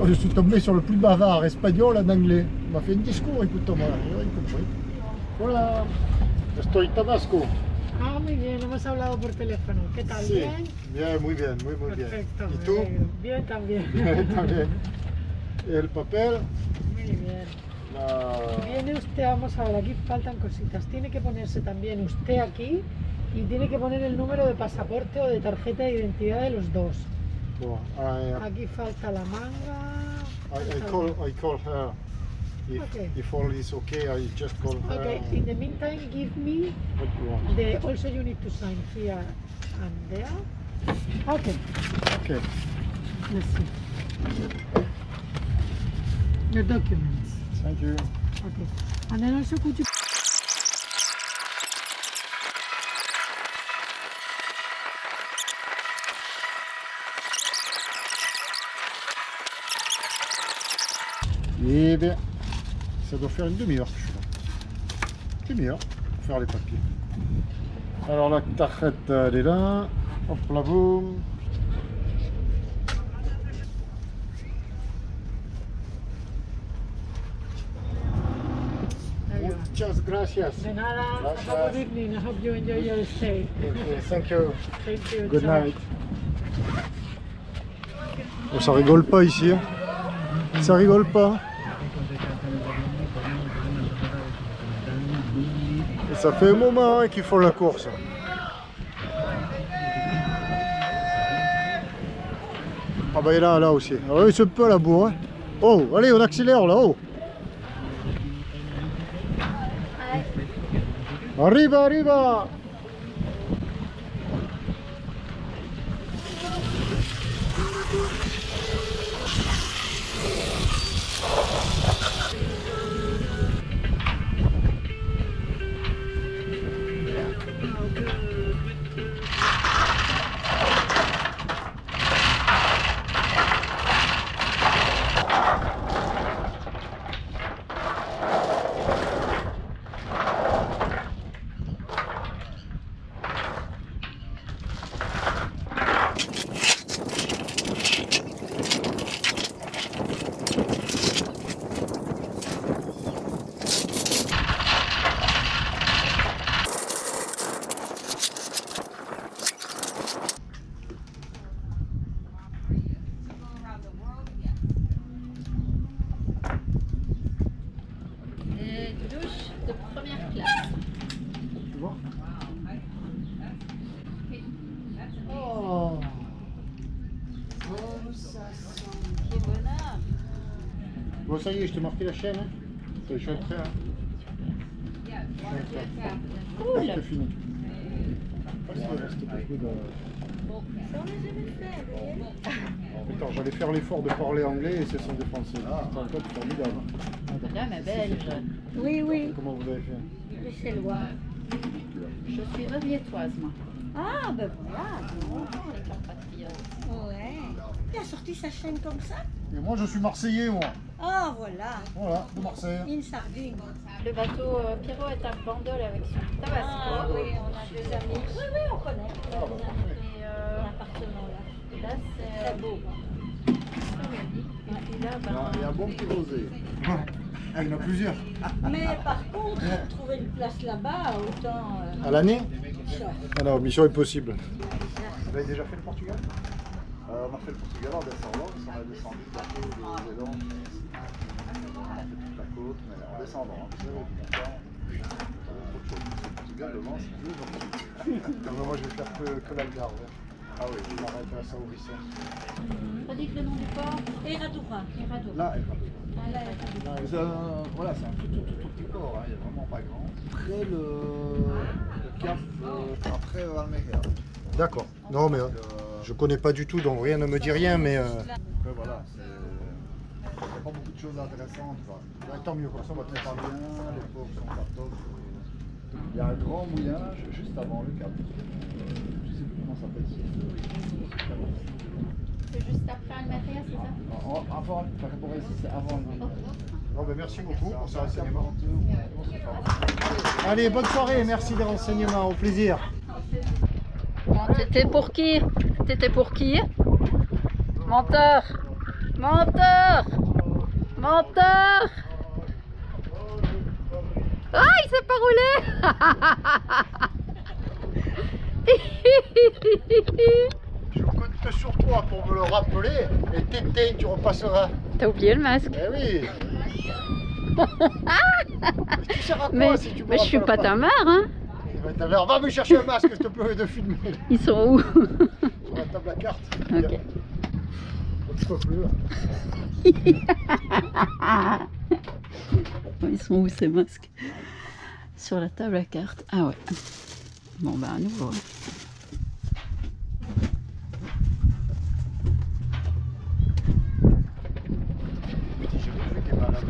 je suis tombé sur le plus bavard espagnol en anglais. Il m'a fait un discours, écoute-moi, j'ai rien compris. Voilà, estoy Tabasco. Ah, muy bien, hemos hablado por teléfono. ¿Qué tal? Sí, ¿Bien? bien, muy bien, muy bien. Perfecto. ¿Y me tú? alegro. Bien también. Bien, también. El papel, Muy bien. la... Viene usted, vamos a ver, aquí faltan cositas. Tiene que ponerse también usted aquí y tiene que poner el número de pasaporte o de tarjeta de identidad de los dos. Bon, Aquí falta la manga. I call her. Okay. If all is okay, I just call her. Okay, in the meantime, give me What you want? also you need to sign here and there. Okay, Okay. let's see. Your documents. Thank you. Okay. And then also could you Eh bien, ça doit faire une demi-heure que je suis là. Demi-heure pour faire les papiers. Alors la tarjette, elle est là. Hop là, boum. there you are. Muchas gracias. De nada, Gracias. have a good evening. I hope you enjoy your stay. Okay, thank you. Thank you. Good ciao. night. Oh, ça rigole pas ici. Hein. Ça rigole pas. Et ça fait un moment hein, qu'ils font la course. Ah bah il est là aussi. Alors là, il se peut à la bourre. Hein. Oh, allez, on accélère là-haut. Arriba, arriba. Douche de première classe. Tu vois? Oh. Quel bonheur. Bon ça y est, je t'ai marqué la chaîne. Hein. Je suis prêt. Hein. Cool. C'est fini. Il reste beaucoup de... Ça on l'a jamais fait, vous voyez. Attends, j'allais faire l'effort de parler anglais et c'est son français. C'est un code formidable. Madame est belge. Oui, oui. Comment vous avez fait? Bruxellois. Je suis reviétoise, moi. Ah, ben voilà. Les compatriotes. Ouais. Il a sorti sa chaîne comme ça. Et moi je suis marseillais moi. Ah, voilà. Voilà, de Marseille. Une sardine. Le bateau Pierrot est à Bandol avec son Tabasco. Ah oui, on a deux amis. Oui, oui, on connaît. Ah, bah, parfait. Et L'appartement là. et là, c'est Très beau. Et puis là, ben, Il y a un bon petit rosé. Ah, il y en a plusieurs. Mais par contre, trouver une place là-bas, autant. À l'année? Cher. Ah non, mission impossible. Vous avez déjà fait le Portugal? On a fait le Portugal en descendant, on a descendu le bateau des Dents. On a fait toute la côte, mais en descendant, hein, vous savez, trop de choses. Le Portugal, le Mans, c'est plus moi je vais faire que l'Algarve. Ah oui, je m'arrête à São Vicente. on dit que le nom du port Herradura. Herradura. Là, Ah, là, Herradura. voilà, c'est un tout petit port, hein, il n'est vraiment pas grand. Après le cap, après Almeria. D'accord. Non, mais je connais pas du tout, donc rien ne me dit rien, mais. Après, voilà, il n'y a pas beaucoup de choses intéressantes. Ouais, tant mieux, comme ça, on va te faire bien, les pauvres sont pas top. Il y a un grand mouillage juste avant le cap. Je sais plus comment ça s'appelle. C'est juste après Almeria, c'est ça? Avant, par rapport à ici, c'est avant. Bon, ben merci beaucoup pour ces renseignements. Allez, bonne soirée, merci des renseignements, au plaisir. Bon, t'étais pour qui? T'étais pour qui? Menteur! Menteur! Menteur! Ah, il s'est pas roulé! Je compte sur toi pour me le rappeler et Tété, tu repasseras. T'as oublié le masque? Eh oui. Mais tu sers à quoi Mais, si tu me mais je suis rappelles pas ta mère, hein? Eh ben, ta mère, va me chercher un masque, s'il te plaît, de filmer. Ils sont où? Sur la table à carte. Ok. Je peux plus, là. Ils sont où ces masques? Sur la table à cartes. Ah ouais. Bon bah à nouveau. Petit, j'ai vu des malades.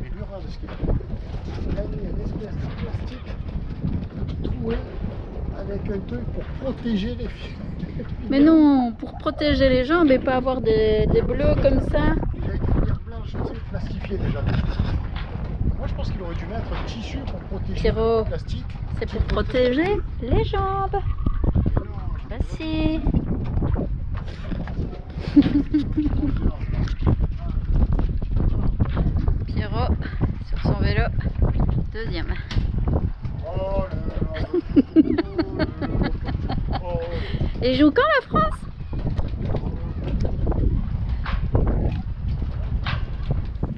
Mais lui, regarde ce qu'il a. Il a mis une espèce de plastique troué avec un truc pour protéger les filles. Mais non, pour protéger les jambes et pas avoir des bleus comme ça. Il a une filière blanche, tu sais, plastifiée déjà. Moi, je pense qu'il aurait dû mettre un tissu pour protéger Pierrot, le plastique. c'est pour protéger les jambes. Bah si. Pierrot sur son vélo, deuxième. Oh, Et il joue quand la France?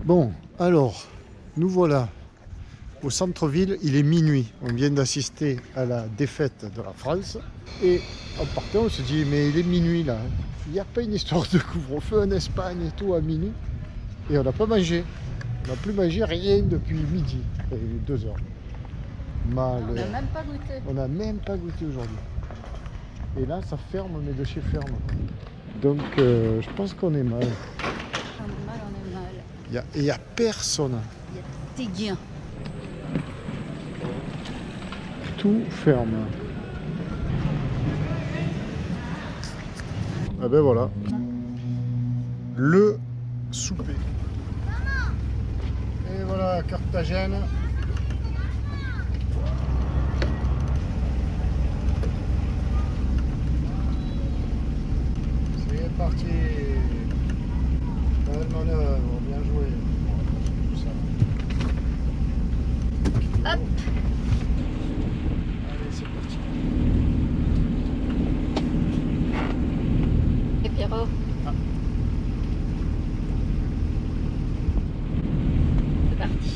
Bon, alors, nous voilà au centre-ville, il est minuit. On vient d'assister à la défaite de la France. Et en partant, on se dit, mais il est minuit là. Il n'y a pas une histoire de couvre-feu en Espagne et tout à minuit. Et on n'a pas mangé. On n'a plus mangé rien depuis midi, 2 heures. Mal. On n'a même pas goûté. On n'a même pas goûté aujourd'hui. Et là, ça ferme, mais de chez ferme. Donc, je pense qu'on est mal. On est mal, on est mal. Il n'y a personne. Il y a des gains. Tout ferme. Ah ben voilà. Le souper. Et voilà, Carthagène. C'est parti. Belle manœuvre, bien joué. Tout ça. Hop. Allez, c'est parti. Et Pierrot. Ah. C'est parti.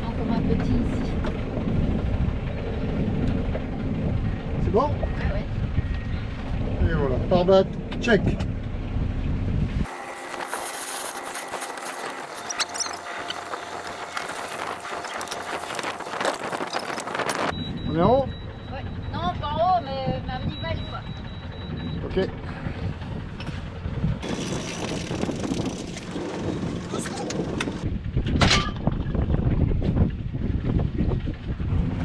Encore un petit ici. C'est bon? Ah ouais. Et voilà, pare-bat, check. On est en haut? Ouais. Non, pas en haut, mais à niveau quoi. Ok.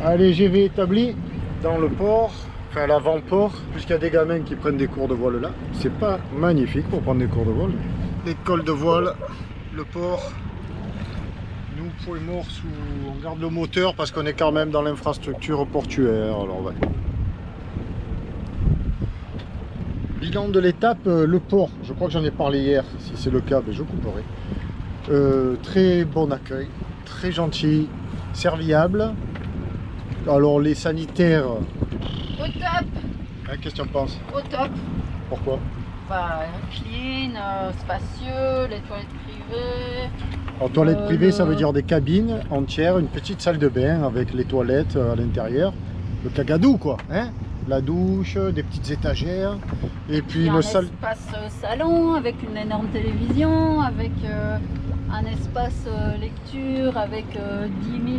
Allez, GV établi dans le port, enfin l'avant-port, puisqu'il y a des gamins qui prennent des cours de voile là. C'est pas magnifique pour prendre des cours de voile. L'école de voile, le port. Nous, pour les morts, on garde le moteur parce qu'on est quand même dans l'infrastructure portuaire. Alors, ouais. Bilan de l'étape, le port. Je crois que j'en ai parlé hier. Si c'est le cas, ben je couperai. Très bon accueil, très gentil, serviable. Alors les sanitaires, Au top. hein, qu'est-ce que tu en penses? Au top. Pourquoi? Bah, clean, spacieux, les toilettes privées. En toilette privée, ça le- veut dire des cabines entières, une petite salle de bain avec les toilettes à l'intérieur. Le cagadou quoi, hein? La douche, des petites étagères, et puis Il y a une un salle... espace salon avec une énorme télévision, avec un espace lecture avec 10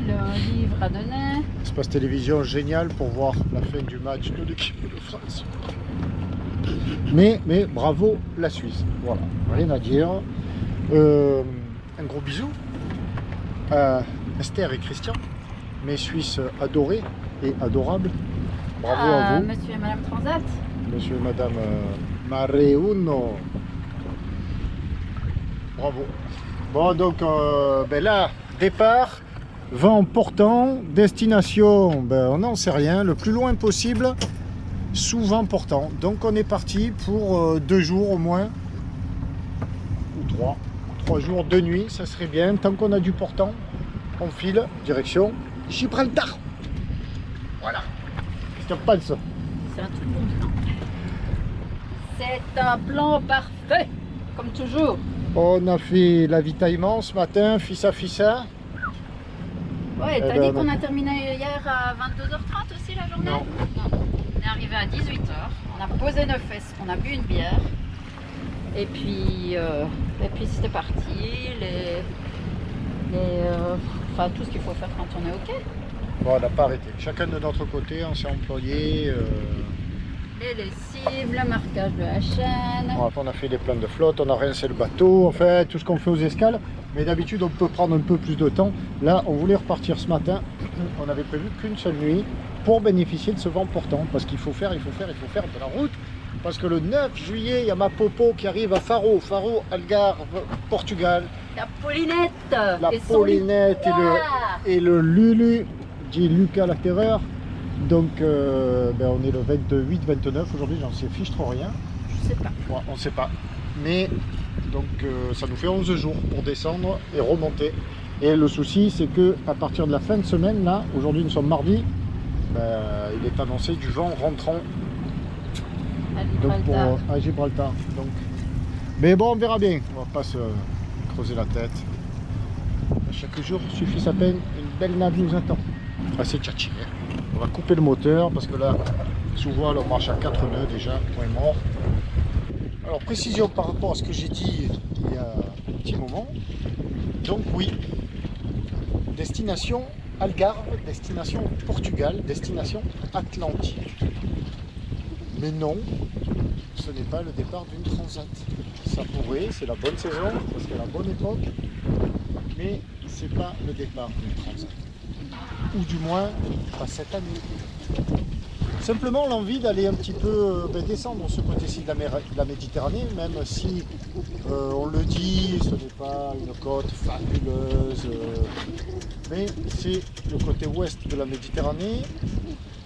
000 livres à donner. Espace télévision génial pour voir la fin du match de l'équipe de France. Mais bravo la Suisse, voilà, rien à dire. Un gros bisou à Esther et Christian mes Suisses adorés et adorables. Bravo à vous. Monsieur et Madame Transat. Monsieur et Madame Mareuno. Bravo. Bon, donc ben là, départ, vent portant, destination, ben, on n'en sait rien, le plus loin possible, sous vent portant. Donc on est parti pour 2 jours au moins, ou 3 jours, 2 nuits, ça serait bien. Tant qu'on a du portant, on file, direction Gibraltar. Voilà. Qu'est-ce que tu penses? C'est un tout bon plan. C'est un plan parfait, comme toujours. On a fait l'avitaillement ce matin, fissa. Ouais, Eh t'as ben, dit qu'on a terminé hier à 22h30 aussi la journée? Non. On est arrivé à 18h, on a posé nos fesses, on a bu une bière. Et puis c'était parti, enfin tout ce qu'il faut faire quand on est OK. Bon, on n'a pas arrêté. Chacun de notre côté, on s'est employé. Les lessives, le marquage de la chaîne. On a fait des plans de flotte, on a rincé le bateau, on fait tout ce qu'on fait aux escales. Mais d'habitude, on peut prendre un peu plus de temps. Là, on voulait repartir ce matin. On avait prévu qu'une seule nuit pour bénéficier de ce vent portant. Parce qu'il faut faire de la route. Parce que le 9 juillet, il y a ma popo qui arrive à Faro, Algarve, Portugal. La Paulinette. La et son Paulinette Lucas. et le Lulu, dit Lucas la terreur. Donc ben on est le 28-29 aujourd'hui, j'en sais fiche trop rien. Je sais pas. Ouais, on ne sait pas. Mais donc ça nous fait 11 jours pour descendre et remonter. Et le souci c'est que à partir de la fin de semaine, là, aujourd'hui nous sommes mardi, ben, il est annoncé du vent rentrant donc à Gibraltar. Donc. Mais bon, on verra bien, on va pas se creuser la tête. Chaque jour suffit sa peine, une belle nave nous attend. Assez tchatché. On va couper le moteur parce que là, sous voile, on marche à 4 nœuds déjà, point mort. Alors, précision par rapport à ce que j'ai dit il y a un petit moment. Donc oui, destination Algarve, destination Portugal, destination Atlantique. Mais non, ce n'est pas le départ d'une transat. Ça pourrait, c'est la bonne saison, parce qu'à la bonne époque, mais c'est pas le départ d'une transat. Ou du moins, pas cette année. Simplement l'envie d'aller un petit peu descendre ce côté-ci de la Méditerranée, même si on le dit, ce n'est pas une côte fabuleuse, mais c'est le côté ouest de la Méditerranée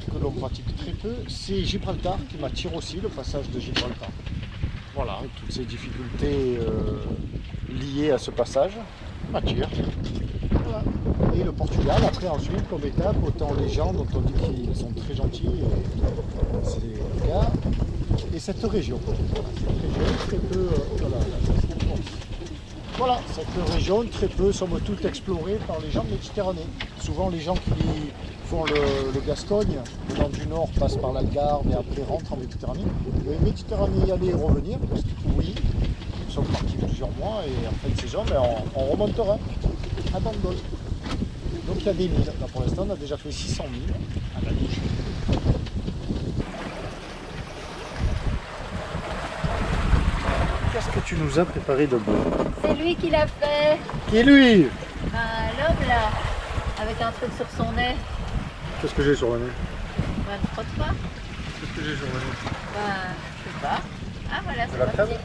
que l'on pratique très peu. C'est Gibraltar qui m'attire aussi, le passage de Gibraltar. Voilà, et toutes ces difficultés liées à ce passage m'attirent. Voilà. Et le Portugal, après ensuite, comme étape, autant les gens dont on dit qu'ils sont très gentils, c'est les gars, et cette région. Très peu, voilà, cette région très peu, somme toute, explorée par les gens de Méditerranée. Souvent les gens qui font le Gascogne, venant du nord, passent par l'Algarve et après rentrent en Méditerranée. Et Méditerranée, y aller et revenir, parce que oui, nous sommes partis plusieurs mois et en fin de saison, ben, on remontera à Bandol. Donc il y a des milles. Là pour l'instant on a déjà fait 600 000 à la bouche. Qu'est-ce que tu nous as préparé de bon? C'est lui qui l'a fait. Qui est lui? L'homme là, avec un truc sur son nez. Qu'est-ce que j'ai sur le nez? Bah, ne frotte pas. Qu'est-ce que j'ai sur le nez? Bah, je sais pas. Ah voilà, c'est la parti. crème?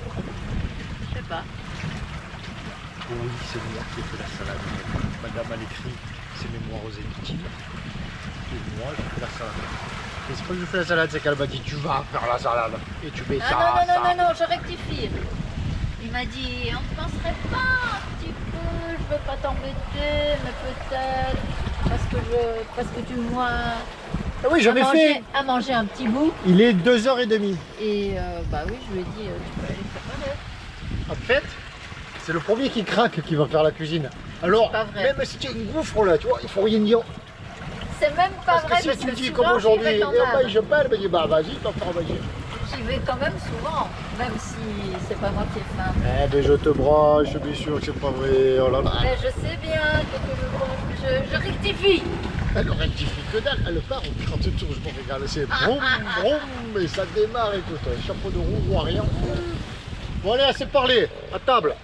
Je sais pas. Oui, c'est moi qui ai fait la salade. Madame a écrit ses mémoires aux inutiles. Et moi, je fais la salade. Et c'est pas que je fais la salade, c'est qu'elle m'a dit tu vas faire la salade. Et tu mets ça. Non, je rectifie. Il m'a dit, on ne penserait pas un petit peu, je veux pas t'embêter, mais peut-être, parce que tu vois Ah oui, j'en ai fait. à manger un petit bout. Il est 2h30. Et bah oui, je lui ai dit, tu peux aller préparer. En fait, c'est le premier qui craque qui va faire la cuisine. Alors, pas vrai. même si tu as une gouffre là, tu vois, il faut rien dire. C'est même pas Parce vrai, que si tu dis souvent, comme aujourd'hui, j'y vais et quand bah, même. je parle, ben, bah vas-y, t'en feras manger. J'y vais quand même souvent, même si c'est pas moi qui ai faim. Eh ben je te broche, je suis sûr que c'est pas vrai, oh là là. Mais je sais bien que je rectifie. Elle ne rectifie que dalle, elle part au 30 tours, je me régale, c'est broum, broum, et ça démarre, écoute, chapeau de roue, voit rien. Bon allez, assez parlé, à table.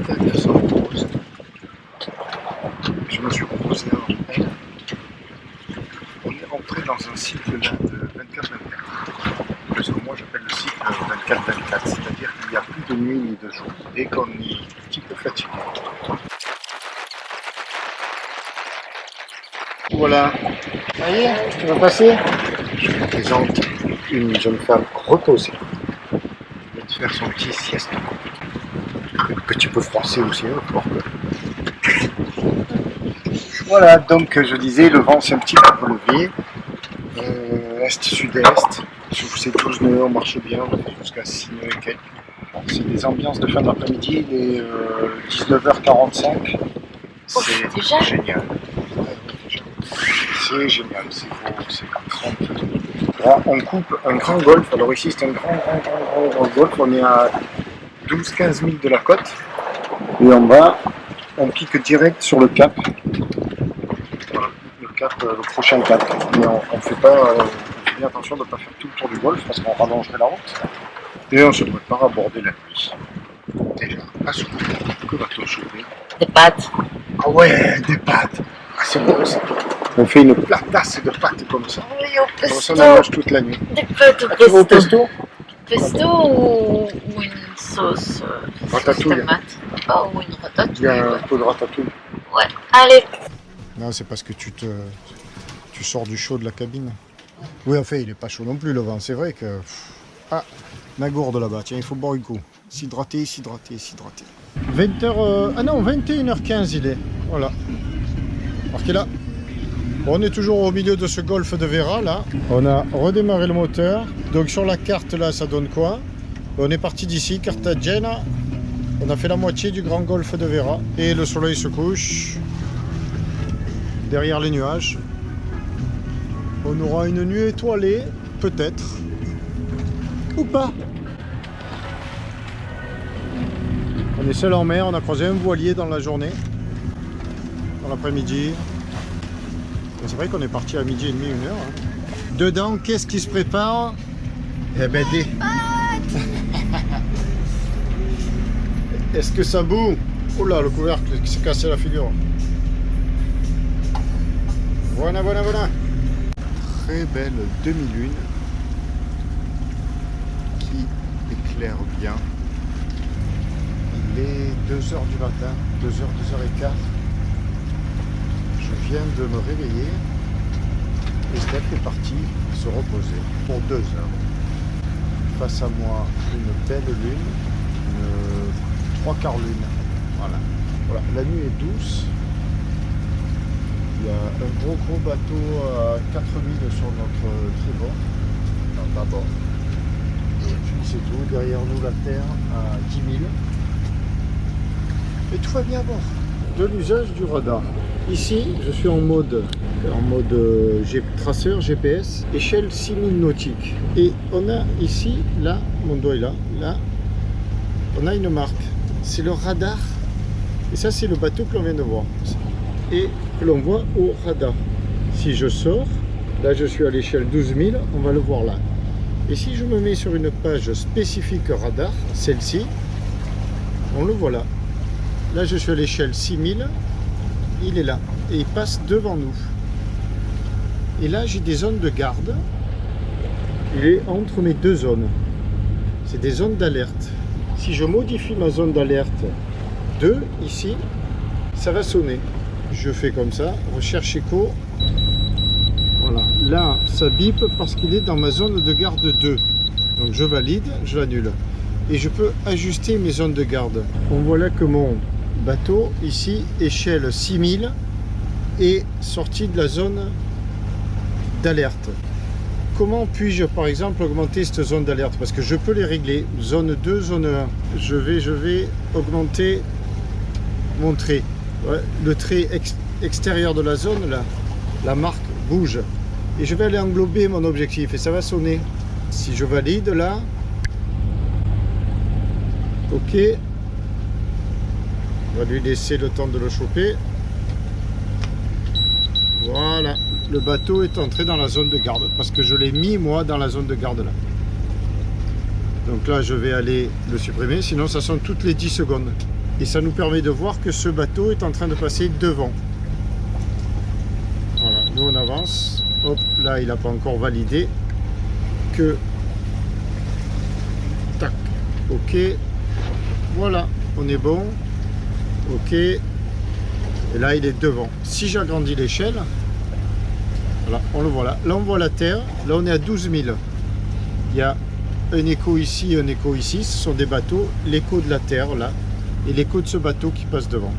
tête se repose. Je me suis proposé un rappel. On est rentré dans un cycle là de 24-24. Ce que moi j'appelle le cycle 24-24, c'est-à-dire qu'il n'y a plus de nuit ni de jour. Et qu'on est un petit peu fatigué. Voilà. Ça y est, tu vas passer. Je vous présente une jeune femme reposée. Elle va te faire son petit sieste. Un petit peu froissé aussi, hein, voilà, donc je disais, le vent s'est un petit peu levé. Est-sud-est. Sur ces 12 nœuds, on marche bien, on fait jusqu'à 6 nœuds et quelques. C'est des ambiances de fin d'après-midi, il est 19h45. C'est génial. C'est génial, c'est beau, c'est tranquille. Là, on coupe un grand golfe. Alors ici, c'est un grand golfe. On est à 12-15 000 de la côte. Et en bas, on pique direct sur le cap. Voilà, le cap, le prochain cap. Mais on fait bien attention de ne pas faire tout le tour du golfe parce qu'on rallongerait la route. Et on se prépare à aborder la nuit. Déjà, à souper. Que va-t-on choper? Des pâtes. Ah ouais, des pâtes. Ah, c'est bon ça. On fait une platasse de pâtes comme ça. Oui, au Comme pesto. ça, on en mange toute la nuit. Des pâtes au Ah, tu vas au pesto. pesto? Pesto ou une sauce Ratatouille. tomate. Oh, ou une Il y ratatouille. a un Ouais. peu de ratatouille. Ouais. Allez. Non, c'est parce que tu sors du chaud de la cabine. Oui, en fait, il n'est pas chaud non plus le vent. C'est vrai que... Ah, ma gourde là-bas. Tiens, il faut boire un coup. S'hydrater. 20h... Ah non, 21h15 il est. Voilà. Marquez là. Bon, on est toujours au milieu de ce golfe de Vera là. On a redémarré le moteur. Donc sur la carte là, ça donne quoi? On est parti d'ici, Cartagena. On a fait la moitié du grand golfe de Vera. Et le soleil se couche. Derrière les nuages. On aura une nuit étoilée, peut-être. Ou pas. On est seul en mer, on a croisé un voilier dans la journée. Dans l'après-midi. C'est vrai qu'on est parti à midi et demi, 1h. Hein. Dedans, qu'est-ce qui se prépare? Eh ben des... Est-ce que ça boue? Oh là, le couvercle qui s'est cassé la figure. Voilà. Très belle demi-lune qui éclaire bien. Il est 2h du matin, 2h, 2h15. Je viens de me réveiller et Steph est parti se reposer pour 2 heures. Face à moi, une belle lune, une 3/4 lune. Voilà. La nuit est douce. Il y a un gros bateau à 4000 sur notre tribord, à bâbord. Et puis c'est tout, derrière nous la terre à 10 000. Et tout va bien à bord. De l'usage du radar. Ici, je suis en mode traceur GPS, échelle 6000 nautiques. Et on a ici, là, mon doigt est là, on a une marque. C'est le radar. Et ça, c'est le bateau que l'on vient de voir. Et que l'on voit au radar. Si je sors, là je suis à l'échelle 12 000, on va le voir là. Et si je me mets sur une page spécifique radar, celle-ci, on le voit là. Là je suis à l'échelle 6000, il est là. Et il passe devant nous. Et là j'ai des zones de garde. Il est entre mes 2 zones. C'est des zones d'alerte. Si je modifie ma zone d'alerte 2, ici, ça va sonner. Je fais comme ça, recherche écho. Voilà, là ça bip parce qu'il est dans ma zone de garde 2. Donc je valide, je l'annule. Et je peux ajuster mes zones de garde. On voit là que mon bateau, ici, échelle 6000, est sorti de la zone d'alerte. Comment puis-je par exemple augmenter cette zone d'alerte? Parce que je peux les régler. Zone 2, zone 1. Je vais augmenter mon trait. Ouais, le trait extérieur de la zone, là, la marque bouge. Et je vais aller englober mon objectif et ça va sonner. Si je valide là, ok, on va lui laisser le temps de le choper. Voilà, le bateau est entré dans la zone de garde parce que je l'ai mis moi dans la zone de garde là. Donc là je vais aller le supprimer, sinon ça sonne toutes les 10 secondes. Et ça nous permet de voir que ce bateau est en train de passer devant. Voilà, nous on avance. Hop, là il n'a pas encore validé. Que... Tac, ok. Voilà, on est bon. Ok. Et là il est devant. Si j'agrandis l'échelle, voilà, on le voit là. Là on voit la terre. Là on est à 12 000. Il y a un écho ici, un écho ici. Ce sont des bateaux. L'écho de la terre là. Et l'écho de ce bateau qui passe devant.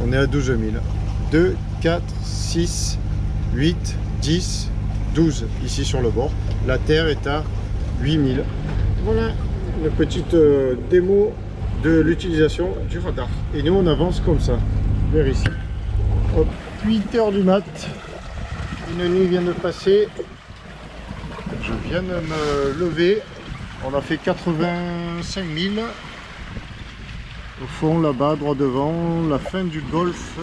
On est à 12 000. 2, 4, 6, 8, 10, 12 ici sur le bord. La terre est à 8 000. Voilà une petite démo de l'utilisation du radar. Et nous on avance comme ça, vers ici. Hop. 8 heures du mat. Une nuit vient de passer. Je viens de me lever. On a fait 85 000. Au fond, là-bas, droit devant, la fin du golfe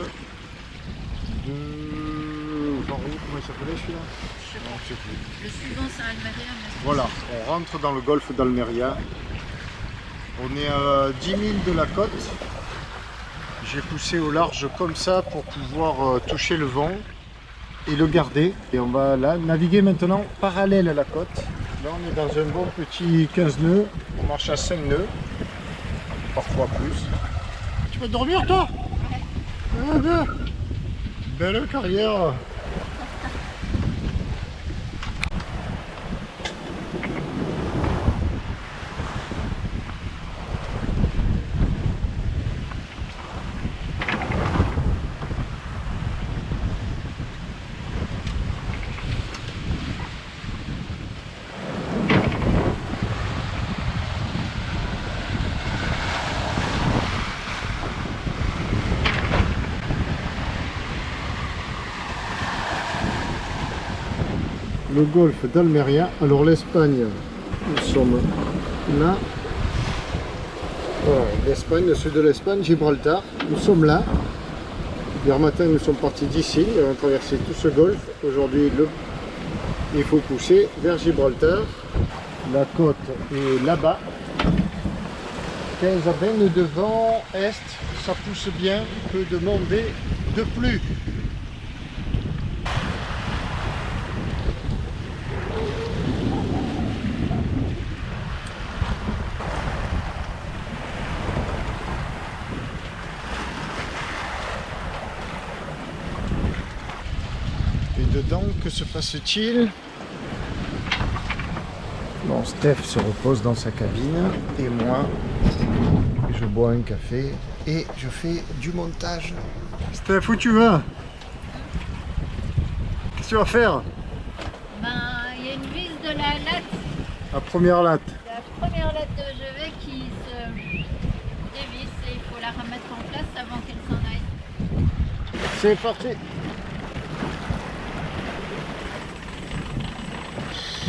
de... Comment il s'appelait celui-là? Je sais plus. Le suivant c'est Almeria. Voilà, on rentre dans le golfe d'Almeria. On est à 10 000 de la côte. J'ai poussé au large comme ça pour pouvoir toucher le vent et le garder. Et on va là naviguer maintenant parallèle à la côte. Là on est dans un bon petit 15 nœuds. On marche à 5 nœuds. Parfois plus. Tu vas dormir toi? Ouais. Belle carrière. Le golfe d'Almeria. Alors l'Espagne, nous sommes là. Voilà, l'Espagne, le sud de l'Espagne, Gibraltar. Nous sommes là. Hier matin, nous sommes partis d'ici. On a traversé tout ce golfe. Aujourd'hui, il faut pousser vers Gibraltar. La côte est là-bas. 15 à 20 nœuds de vent est. Ça pousse bien. Peu demander de plus. Dedans, que se passe-t-il? Bon, Steph se repose dans sa cabine et moi, je bois un café et je fais du montage. Steph, où tu vas? Qu'est-ce que tu vas faire? Ben, il y a une vis de la latte. La première latte. La première latte de chevet qui se dévisse et il faut la remettre en place avant qu'elle s'en aille. C'est parti.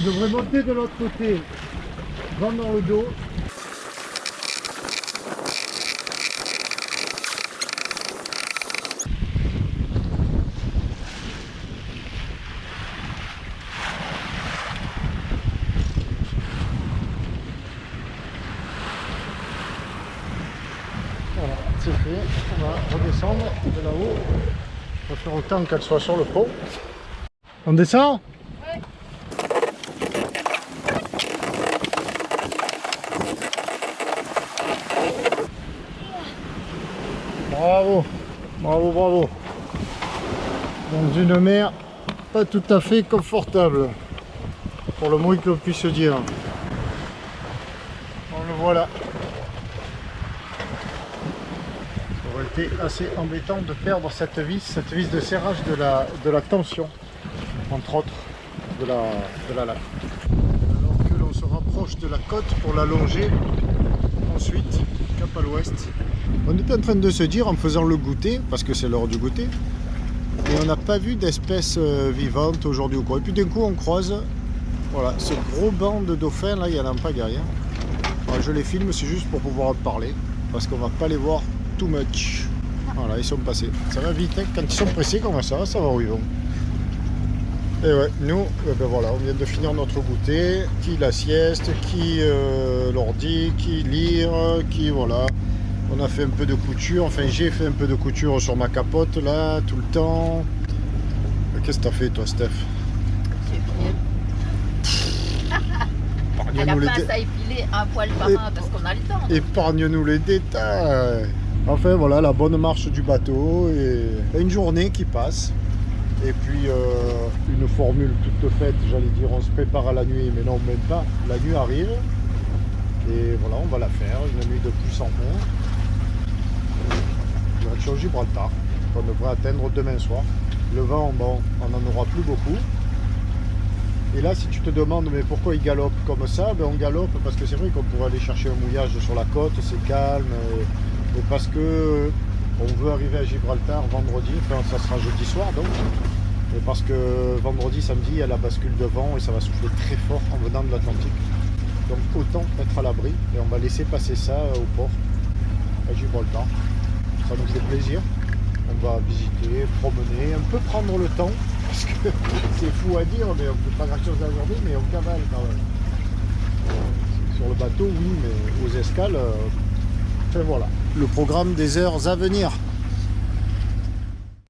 Tu devrais monter de l'autre côté, vent dans le dos. Voilà, c'est fait. On va redescendre de là-haut. On va faire autant qu'elle soit sur le pont. On descend? Bravo, bravo, bravo. Dans une mer pas tout à fait confortable, pour le moins que l'on puisse dire. On le voit là. Ça aurait été assez embêtant de perdre cette vis de serrage de la tension, entre autres, de la latte. Alors que l'on se rapproche de la côte pour la longer, ensuite, cap à l'ouest. On était en train de se dire en faisant le goûter, parce que c'est l'heure du goûter, et on n'a pas vu d'espèces vivantes aujourd'hui ou quoi. Et puis d'un coup on croise, voilà, ce gros banc de dauphins là, il y en a pas derrière. Alors, je les filme, c'est juste pour pouvoir en parler, parce qu'on va pas les voir too much. Voilà, ils sont passés. Ça va vite, hein. Quand ils sont pressés comme ça va où ils vont. Et ouais, nous, ben voilà, on vient de finir notre goûter, qui la sieste, qui l'ordi, qui lire, qui voilà. On a fait un peu de couture, enfin j'ai fait un peu de couture sur ma capote là, tout le temps. Qu'est-ce que t'as fait toi, Steph? Elle a pince à épiler un poil par un parce qu'on a le temps. Épargne-nous les détails. Enfin voilà, la bonne marche du bateau et une journée qui passe. Et puis une formule toute faite, j'allais dire on se prépare à la nuit, mais non, même pas. La nuit arrive et voilà, on va la faire, une nuit de plus en moins. Direction Gibraltar, qu'on devrait atteindre demain soir. Le vent, bon, on n'en aura plus beaucoup. Et là, si tu te demandes mais pourquoi il galope comme ça, ben on galope parce que c'est vrai qu'on pourrait aller chercher un mouillage sur la côte, c'est calme, et parce que on veut arriver à Gibraltar vendredi, enfin ça sera jeudi soir donc, et parce que vendredi, samedi, il y a la bascule de vent et ça va souffler très fort en venant de l'Atlantique. Donc autant être à l'abri et on va laisser passer ça au port, à Gibraltar. Ça nous fait plaisir. On va visiter, promener, un peu prendre le temps. Parce que c'est fou à dire, mais on ne peut pas grand chose à la journée, mais on cavale quand même. Sur le bateau, oui, mais aux escales, enfin voilà. Le programme des heures à venir.